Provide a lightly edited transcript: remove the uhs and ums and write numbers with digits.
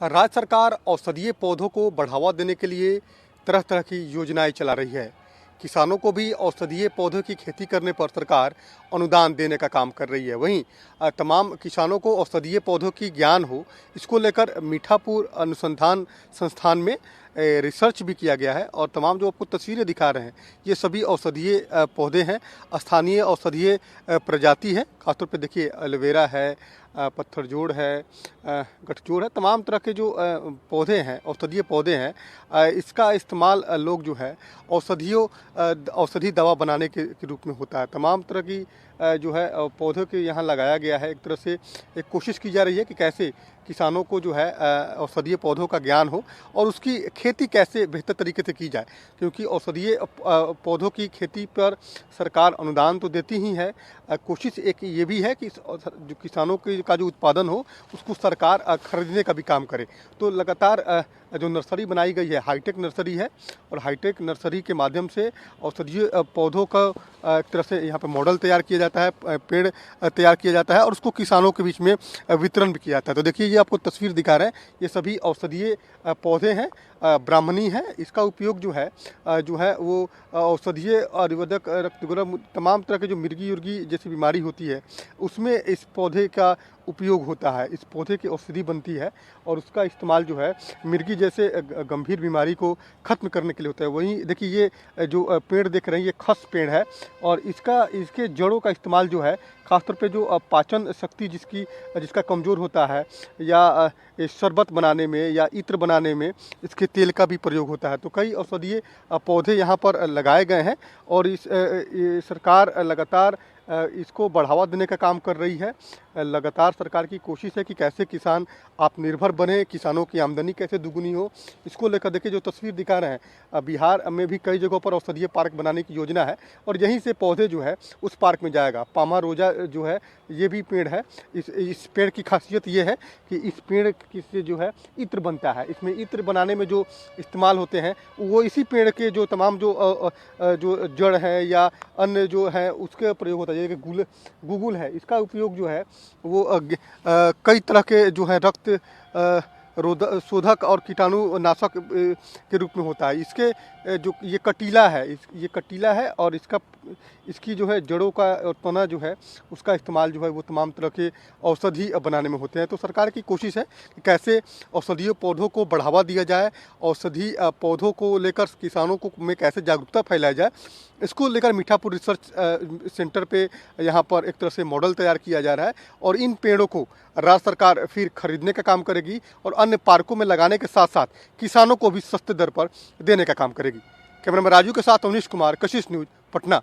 राज्य सरकार औषधीय पौधों को बढ़ावा देने के लिए तरह तरह की योजनाएं चला रही है। किसानों को भी औषधीय पौधों की खेती करने पर सरकार अनुदान देने का काम कर रही है। वहीं तमाम किसानों को औषधीय पौधों की ज्ञान हो, इसको लेकर मीठापुर अनुसंधान संस्थान में रिसर्च भी किया गया है। और तमाम जो आपको तस्वीरें दिखा रहे हैं, ये सभी औषधीय पौधे हैं, स्थानीय औषधीय प्रजाति है। खासतौर पे देखिए एलोवेरा है, पत्थर जोड़ है, गठजोड़ है, तमाम तरह के जो पौधे हैं, औषधीय पौधे हैं, इसका इस्तेमाल लोग जो है औषधि दवा बनाने के रूप में होता है। तमाम तरह की जो है पौधों के यहाँ लगाया गया है। एक तरह से एक कोशिश की जा रही है कि कैसे किसानों को जो है औषधीय पौधों का ज्ञान हो और उसकी खेती कैसे बेहतर तरीके से की जाए, क्योंकि औषधीय पौधों की खेती पर सरकार अनुदान तो देती ही है। कोशिश एक ये भी है कि जो किसानों का जो उत्पादन हो उसको सरकार खरीदने का भी काम करे। तो लगातार जो नर्सरी बनाई गई है, हाईटेक नर्सरी है, और हाईटेक नर्सरी के माध्यम से औषधीय पौधों का एक तरह से यहाँ पर मॉडल तैयार किया जाता है, पेड़ तैयार किया जाता है और उसको किसानों के बीच में वितरण भी किया जाता है। तो देखिए, ये आपको तस्वीर दिखा रहे हैं, ये सभी औषधीय पौधे हैं, ब्राह्मणी है। इसका उपयोग जो है वो औषधीय आयुर्वेदक, रक्तगुरम, तमाम तरह के जो मिर्गी उर्गी जैसी बीमारी होती है उसमें इस पौधे का उपयोग होता है। इस पौधे की औषधि बनती है और उसका इस्तेमाल जो है मिर्गी जैसे गंभीर बीमारी को ख़त्म करने के लिए होता है। वहीं देखिए, ये जो पेड़ देख रहे हैं, ये खस पेड़ है और इसके जड़ों का इस्तेमाल जो है खासतौर पे जो पाचन शक्ति जिसका कमज़ोर होता है, या शरबत बनाने में या इत्र बनाने में इसके तेल का भी प्रयोग होता है। तो कई औषधीय पौधे यहाँ पर लगाए गए हैं और ये सरकार लगातार इसको बढ़ावा देने का काम कर रही है। लगातार सरकार की कोशिश है कि कैसे किसान आत्मनिर्भर बने, किसानों की आमदनी कैसे दुगुनी हो। इसको लेकर देखिए, जो तस्वीर दिखा रहे हैं, बिहार में भी कई जगहों पर औषधीय पार्क बनाने की योजना है और यहीं से पौधे जो है उस पार्क में जाएगा। पामा रोजा जो है, ये भी पेड़ है। इस पेड़ की खासियत ये है कि इस पेड़ से जो है इत्र बनता है। इसमें इत्र बनाने में जो इस्तेमाल होते हैं वो इसी पेड़ के जो तमाम जो जड़ है या अन्य जो है उसके प्रयोग होता है। जैसे गूगल है, इसका उपयोग जो है वो कई तरह के जो है रक्त शोधक और कीटाणुनाशक के रूप में होता है। इसके जो ये कटीला है और इसकी जो है जड़ों का और तना जो है उसका इस्तेमाल जो है वो तमाम तरह के औषधि बनाने में होते हैं। तो सरकार की कोशिश है कि कैसे औषधीय पौधों को बढ़ावा दिया जाए, औषधि पौधों को लेकर किसानों को में कैसे जागरूकता फैलाई जाए, इसको लेकर मीठापुर रिसर्च सेंटर पे यहाँ पर एक तरह से मॉडल तैयार किया जा रहा है और इन पेड़ों को राज्य सरकार फिर खरीदने का काम करेगी और अन्य पार्कों में लगाने के साथ साथ किसानों को भी सस्ते दर पर देने का काम करेगी। कैमरामैन राजू के साथ अवनीश कुमार, कशिश न्यूज़, पटना।